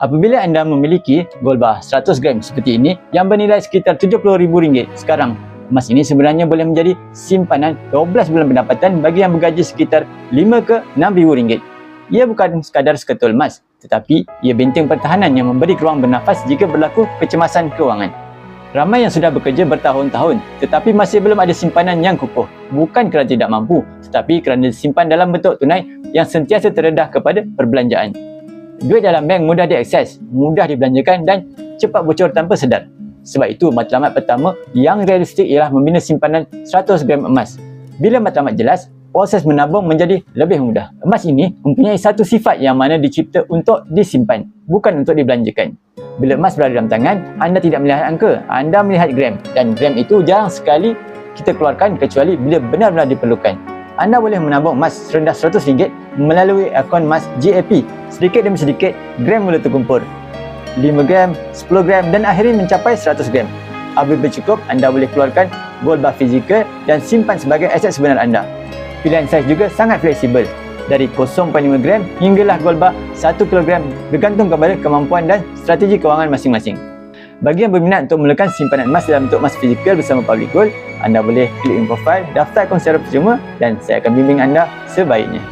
Apabila anda memiliki gold bar 100 gram seperti ini yang bernilai sekitar RM70,000 sekarang, emas ini sebenarnya boleh menjadi simpanan 12 bulan pendapatan bagi yang bergaji sekitar RM5 ke RM6,000. Ia bukan sekadar seketul emas, tetapi ia benteng pertahanan yang memberi ruang bernafas jika berlaku kecemasan kewangan. Ramai yang sudah bekerja bertahun-tahun tetapi masih belum ada simpanan yang kukuh, bukan kerana tidak mampu, tetapi kerana disimpan dalam bentuk tunai yang sentiasa terdedah kepada perbelanjaan. Duit dalam bank mudah diakses, mudah dibelanjakan dan cepat bocor tanpa sedar. Sebab itu matlamat pertama yang realistik ialah membina simpanan 100 gram emas. Bila matlamat jelas, proses menabung menjadi lebih mudah. Emas ini mempunyai satu sifat yang mana dicipta untuk disimpan, bukan untuk dibelanjakan. Bila emas berada dalam tangan, anda tidak melihat angka, anda melihat gram, dan gram itu jarang sekali kita keluarkan kecuali bila benar-benar diperlukan. Anda boleh menabung emas serendah RM100 melalui akaun emas JAP. Sedikit demi sedikit, gram mula terkumpul. 5 gram, 10 gram dan akhirnya mencapai 100 gram. Apabila cukup, anda boleh keluarkan gold bar fizikal dan simpan sebagai aset sebenar anda. Pilihan saiz juga sangat fleksibel, dari 0.5 gram hinggalah gold bar 1 kg bergantung kepada kemampuan dan strategi kewangan masing-masing. Bagi yang berminat untuk memulakan simpanan emas dalam bentuk emas fizikal bersama Public Gold, anda boleh klik link profile, daftar akaun secara percuma dan saya akan bimbing anda sebaiknya.